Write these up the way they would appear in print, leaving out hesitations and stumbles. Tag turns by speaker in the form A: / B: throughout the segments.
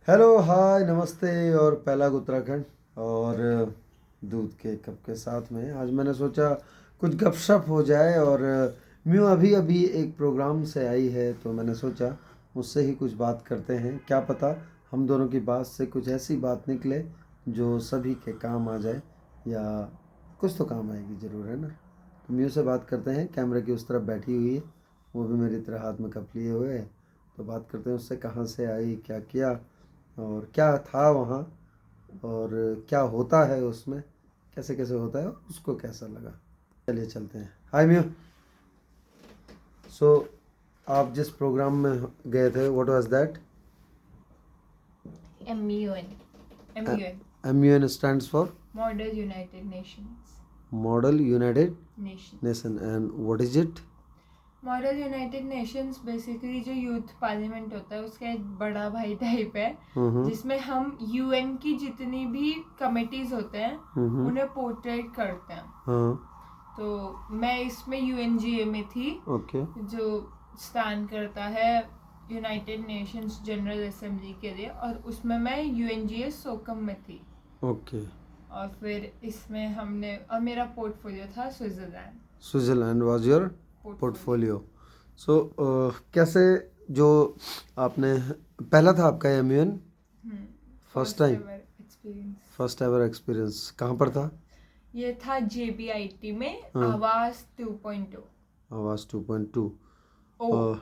A: Hello hi नमस्ते और पहला उत्तराखंड और दूध के कप के साथ में आज मैंने सोचा कुछ गपशप हो जाए और म्यू अभी अभी एक प्रोग्राम से आई है तो मैंने सोचा मुझसे ही कुछ बात करते हैं। क्या पता हम दोनों की बात से कुछ ऐसी बात निकले जो सभी के काम आ जाए या कुछ तो काम आएगी ज़रूर, है ना। तो म्यू से बात करते हैं, कैमरे की उस तरफ बैठी हुई है, वो भी मेरी तरह हाथ में कप लिए हुए है। तो बात करते हैं उससे, कहाँ से आई, क्या किया और क्या था वहाँ और क्या होता है उसमें, कैसे कैसे होता है, उसको कैसा लगा। चलिए चलते हैं। हाय म्यू। सो आप जिस प्रोग्राम में गए थे, what was that?
B: MUN. MUN.
A: MUN stands for
B: Model United Nations.
A: Model United
B: Nations.
A: Nation and what is it?
B: Model United Nations basically जो यूथ पार्लियामेंट होता है उसका एक बड़ा भाई टाइप है जिसमें हम UN की जितनी भी कमिटीज होते हैं उन्हें पोर्ट्रेट करते हैं।
A: हाँ
B: तो मैं इसमें UNGA में थी,
A: ओके
B: जो स्टैंड करता है यूनाइटेड नेशंस जनरल असेंबली के लिए, और उसमें मैं UNGA सोकम में थी।
A: ओके।
B: और फिर इसमें हमने, और मेरा पोर्टफोलियो था Switzerland.
A: Switzerland was your portfolio. So कैसे, जो आपने पहला था आपका MUN first time,
B: experience.
A: First ever experience कहाँ पर था?
B: ये था JBIT में,
A: हाँ।
B: आवाज 2.0।
A: आवाज 2.2
B: ओ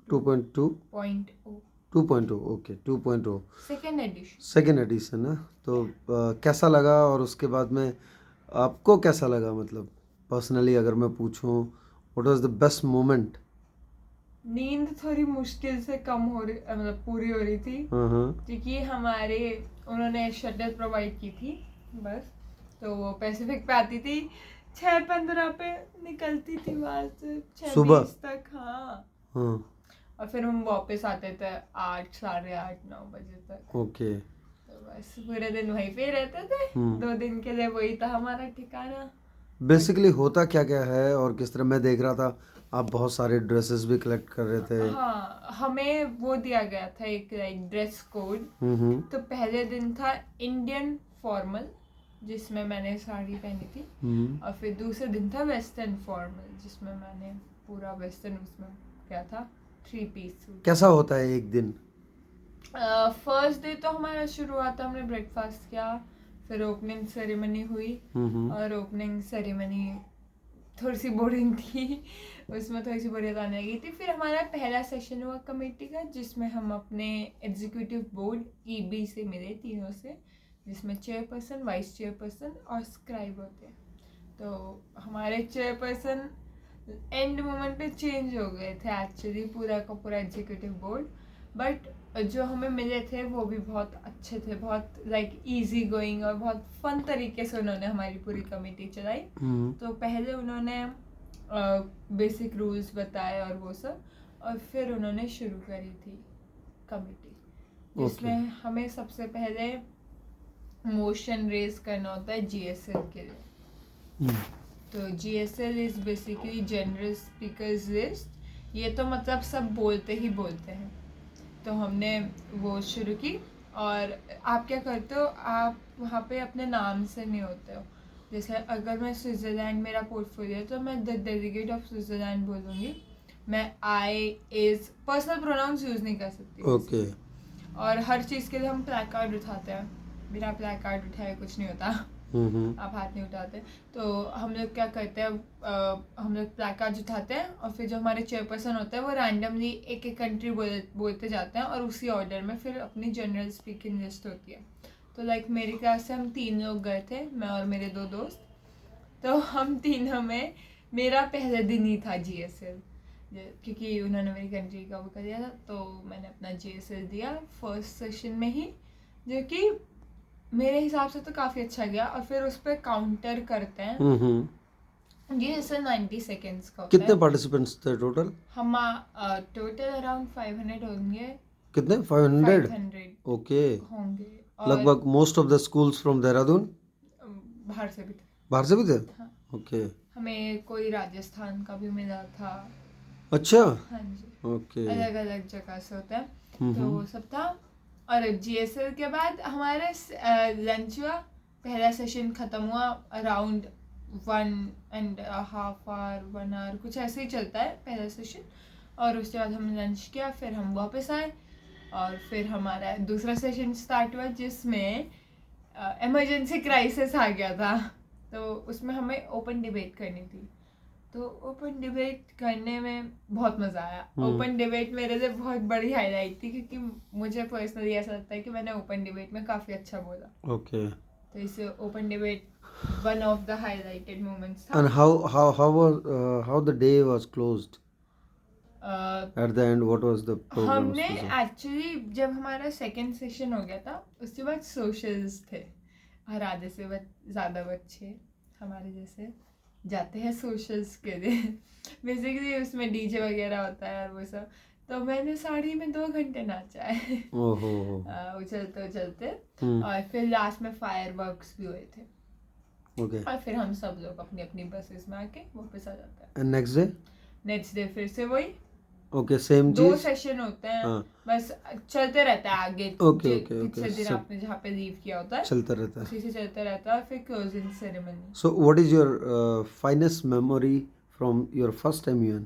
A: 2.2
B: 2.0
A: 2.0 okay 2.0
B: second edition.
A: Second edition है। तो कैसा लगा और उसके बाद में आपको कैसा लगा, मतलब पर्सनली अगर मैं पूछूं, what was the best moment?
B: नींद थोड़ी मुश्किल से कम हो रही, मतलब पूरी हो रही थी,
A: हाँ
B: क्योंकि हमारे उन्होंने शटल प्रोवाइड की थी बस। तो वो पैसिफिक पे आती थी 6:15 पे, निकलती थी वहाँ से 6:20 तक। हाँ।
A: हाँ
B: और फिर हम वापस आते थे 8, 8:30, 9 बजे तक।
A: ओके।
B: तो बस पूरे दिन वहीं पे रहते थे। 2 दिन के लिए वही था हमारा ठिकाना।
A: बेसिकली होता क्या क्या है और किस तरह? मैं देख रहा था आप बहुत सारे ड्रेसेस भी कलेक्ट कर रहे थे।
B: हाँ, हमें वो दिया गया था एक लाइक ड्रेस कोड। तो पहले दिन था इंडियन फॉर्मल, जिसमें मैंने साड़ी पहनी थी। और फिर दूसरे दिन था वेस्टर्न फॉर्मल, जिसमें मैंने पूरा वेस्टर्न उसमें किया था, 3 पीस सूट।
A: कैसा होता है एक दिन?
B: फर्स्ट डे तो हमारा शुरू हुआ था, हमने ब्रेकफास्ट किया, फिर ओपनिंग सेरेमनी हुई। और ओपनिंग सेरेमनी थोड़ी सी बोरिंग थी, उसमें थोड़ी सी बोरियत आने लगी थी। फिर हमारा पहला सेशन हुआ कमेटी का, जिसमें हम अपने एग्जीक्यूटिव बोर्ड EB से मिले, तीनों से, जिसमें चेयरपर्सन, वाइस चेयरपर्सन और स्क्राइब होते हैं। तो हमारे चेयरपर्सन एंड मोमेंट पे चेंज हो गए थे एक्चुअली, पूरा का पूरा एग्जीक्यूटिव बोर्ड। बट जो हमें मिले थे वो भी बहुत अच्छे थे, बहुत लाइक इजी गोइंग, और बहुत फन तरीके से उन्होंने हमारी पूरी कमेटी चलाई। तो पहले उन्होंने बेसिक रूल्स बताए और वो सब, और फिर उन्होंने शुरू करी थी कमेटी, जिसमें हमें सबसे पहले मोशन रेज करना होता है GSL के लिए। तो GSL is basically general speakers list. ये तो मतलब सब बोलते ही बोलते हैं। तो हमने वो शुरू की। और आप क्या करते हो, आप वहाँ पे अपने नाम से नहीं होते हो। जैसे अगर मैं स्विट्ज़रलैंड मेरा पोर्टफोलियो है तो मैं द डेलीगेट ऑफ स्विट्ज़रलैंड बोलूँगी। मैं I is personal pronouns use नहीं कर सकती।
A: ओके।
B: और हर चीज़ के लिए हम प्लै कार्ड उठाते हैं, बिना प्लै कार्ड उठाए कुछ नहीं होता। आप हाथ नहीं उठाते। तो हम लोग क्या करते हैं, हम लोग प्लै कार्ड उठाते हैं, और फिर जो हमारे चेयरपर्सन होते हैं वो रैंडमली एक एक कंट्री बोलते जाते हैं, और उसी ऑर्डर में फिर अपनी जनरल स्पीकिंग लिस्ट होती है। तो लाइक मेरी क्लास से हम 3 लोग गए थे, मैं और मेरे 2 दोस्त। तो हम तीनों में मेरा पहले दिन ही था GSL, क्योंकि उन्होंने मेरी कंट्री का वो कर दिया था। तो मैंने अपना GSL दिया फर्स्ट सेशन में ही, जो कि मेरे हिसाब से तो काफ़ी अच्छा गया। और फिर उस पर काउंटर करते हैं। GSL 90 सेकेंड्स का होता है।
A: कितने पार्टिसिपेंट्स थे टोटल?
B: हम टोटल अराउंड 500 होंगे।
A: कितने? 500 ओके।
B: होंगे।
A: लगभग most of the schools from Dehradun?
B: बाहर से भी थे।
A: बाहर से भी थे?
B: हाँ।
A: ओके।
B: हमें कोई राजस्थान का भी मिला था।
A: अच्छा।
B: हाँ जी।
A: ओके।
B: अलग अलग जगह से होता है। तो वो सब था। और GSL के बाद हमारा लंच हुआ, पहला सेशन ख़त्म हुआ अराउंड 1.5 आवर 1 आवर कुछ ऐसे ही चलता है पहला सेशन। और उसके बाद हमने लंच किया, फिर हम वापस आए और फिर हमारा दूसरा सेशन स्टार्ट हुआ जिसमें इमरजेंसी क्राइसिस आ गया था। तो उसमें हमें ओपन डिबेट करनी थी। तो ओपन डिबेट करने में बहुत मज़ा आया। ओपन डिबेट मेरे लिए बहुत बड़ी हाईलाइट थी क्योंकि मुझे पर्सनली ऐसा लगता है कि मैंने ओपन डिबेट में काफ़ी अच्छा बोला।
A: ओके।
B: तो इस open debate one of the highlighted moments था।
A: And how the day was closed? At the end, what was the program?
B: हमने एक्चुअली जब हमारा सेकेंड सेशन हो गया था उसके बाद सोशल्स थे और आधे से ज़्यादा बच्चे हमारे जैसे जाते हैं सोशल्स के लिए। बेसिकली उसमें डीजे वगैरह होता है और वो सब। तो मैंने साड़ी में 2 घंटे नाचा है
A: ओहो।
B: उछलते उछलते। और फिर लास्ट में फायर वर्क्स भी हुए थे।
A: ओके।
B: और फिर हम सब लोग अपनी अपनी बसेस में आके वापस आ जाते हैं।
A: एंड
B: नेक्स्ट डे फिर से वही।
A: ओके, सेम
B: 2
A: चीज।
B: सेशन होते हैं।
A: हाँ।
B: बस चलते रहता है आगे।
A: ओके ओके
B: पिछले
A: ओके,
B: दिन
A: सब
B: आपने जहाँ पे लीव किया होता है
A: चलता रहता है।
B: उसी से चलता रहता है। फिर closing ceremony.
A: So what is your finest memory from your first MUN?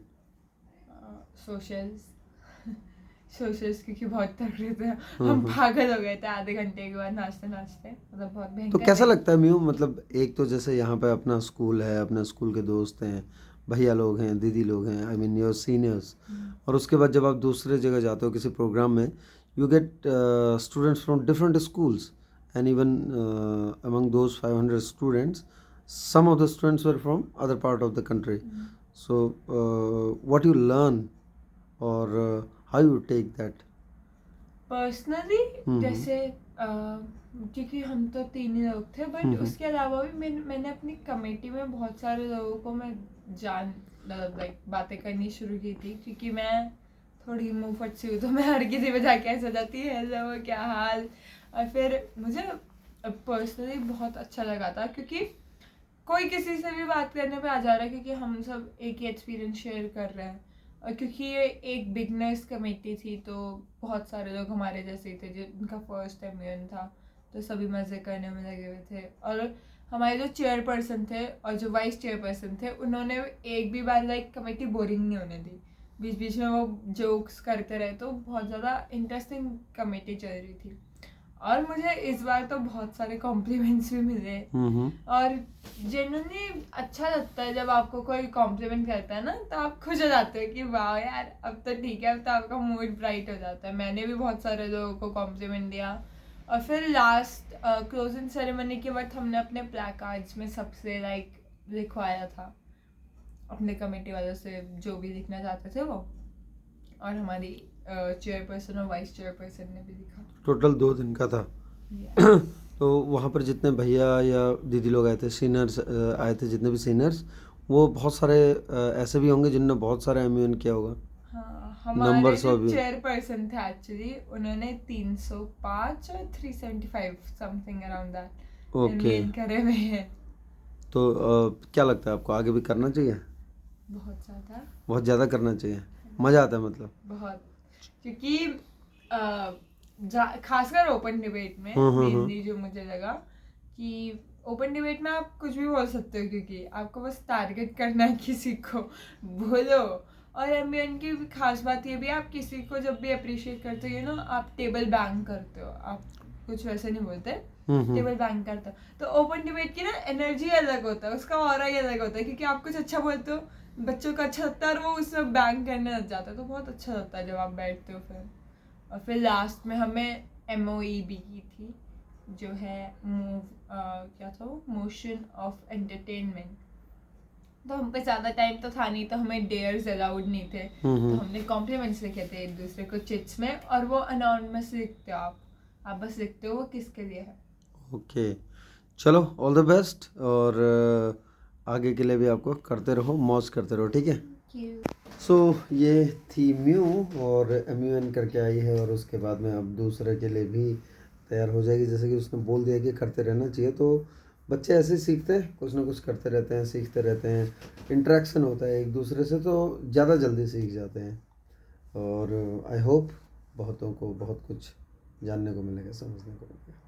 B: Socials क्योंकि बहुत थक रहे थे हम, पागल हो गए थे आधे घंटे के बाद नाचते नाचते। मतलब बहुत
A: तो
B: भयंकर।
A: कैसा लगता है म्यू? मतलब एक तो जैसे यहाँ पे अपना स्कूल है, अपने स्कूल के दोस्त हैं, भैया लोग हैं, दीदी लोग हैं, आई मीन योर सीनियर्स, और उसके बाद जब आप दूसरे जगह जाते हो किसी प्रोग्राम में, you get students from different schools and even among those 500 students, some of the students were from other part of the country. So what you learn or how you take that?
B: Personally जैसे क्योंकि हम तो 3 ही लोग थे, but उसके अलावा भी मैंने अपनी कमेटी में बहुत सारे लोगों को मैं लाइक बातें करनी शुरू की थी क्योंकि मैं थोड़ी मुंहफट सी हूँ। तो मैं हर किसी पे जाके ऐसा जाती है, हेलो क्या हाल। और फिर मुझे पर्सनली बहुत अच्छा लगा था क्योंकि कोई किसी से भी बात करने पे आ जा रहा है क्योंकि हम सब एक ही एक्सपीरियंस शेयर कर रहे हैं। और क्योंकि ये एक बिगनर्स कमेटी थी तो बहुत सारे लोग हमारे जैसे ही थे जिनका फर्स्ट MUN था। तो सभी मज़े करने में लगे हुए थे। और हमारे जो चेयरपर्सन थे और जो वाइस चेयरपर्सन थे उन्होंने एक भी बार लाइक कमेटी बोरिंग नहीं होने दी। बीच बीच में वो जोक्स करते रहे। तो बहुत ज़्यादा इंटरेस्टिंग कमेटी चल रही थी। और मुझे इस बार तो बहुत सारे कॉम्प्लीमेंट्स भी मिले। और जेन्युइनली अच्छा लगता है जब आपको कोई कॉम्प्लीमेंट करता है ना, तो आप खुश हो जाते हो कि वाह यार अब तो ठीक है, अब तो आपका मूड ब्राइट हो जाता है। मैंने भी बहुत सारे लोगों को कॉम्प्लीमेंट दिया। और फिर लास्ट क्लोजिंग सेरेमनी के वक्त हमने अपने प्लैकार्ड्स में सबसे लाइक लिखवाया था अपने कमेटी वालों से जो भी लिखना चाहते थे वो। और हमारी चेयरपर्सन और वाइस चेयरपर्सन ने भी लिखा।
A: टोटल 2 दिन का था। तो वहाँ पर जितने भैया या दीदी लोग आए थे, सीनियर्स आए थे, जितने भी सीनियर्स, वो बहुत सारे ऐसे भी होंगे जिन्होंने बहुत सारा MUN किया होगा।
B: हाँ, हमारे जो चेयरपर्सन थे एक्चुअली उन्होंने 305 और 375 समथिंग अराउंड दैट MUN करे हुए हैं। तो
A: क्या लगता है आपको आगे भी करना चाहिए?
B: बहुत
A: ज़्यादा करना चाहिए। मज़ा आता है मतलब
B: बहुत, क्योंकि खासकर ओपन डिबेट में मेनली जो मुझे लगा कि ओपन डिबेट में आप कुछ भी बोल सकते हो क्योंकि आपको बस टारगेट करना है किसी को, बोलो। और MUN की खास बात ये भी, आप किसी को जब भी अप्रिशिएट करते हो ना, आप टेबल बैंग करते हो। आप कुछ वैसे नहीं बोलते, टेबल बैंग करते हो। तो ओपन डिबेट की ना एनर्जी अलग होता है, उसका ऑरा ही अलग होता है क्योंकि आप कुछ अच्छा बोलते हो, बच्चों को अच्छा लगता है और वो उसमें बैंग करने लग जाता है। तो बहुत अच्छा लगता है जब आप बैठते हो फिर। और फिर लास्ट में हमें MOEB की थी जो है क्या था वो, मोशन ऑफ एंटरटेनमेंट। तो हम पे ज़्यादा टाइम तो था नहीं, तो हमें डेयर्स अलाउड नहीं थे। तो हमने कॉम्प्लीमेंट्स लिखे थे एक दूसरे को चिट्स में, और वो अनोनिमस लिखते हो आप बस लिखते हो वो किसके लिए है।
A: ओके, चलो ऑल द बेस्ट, और आगे के लिए भी आपको करते रहो, मौज करते रहो, ठीक है। सो ये थी म्यू और MUN करके आई है, और उसके बाद में अब दूसरे के लिए भी तैयार हो जाएगी। जैसे कि उसने बोल दिया कि करते रहना चाहिए, तो बच्चे ऐसे सीखते हैं, कुछ ना कुछ करते रहते हैं, सीखते रहते हैं, इंटरेक्शन होता है एक दूसरे से, तो ज़्यादा जल्दी सीख जाते हैं। और आई होप बहुतों को बहुत कुछ जानने को मिलेगा, समझने को मिलेगा।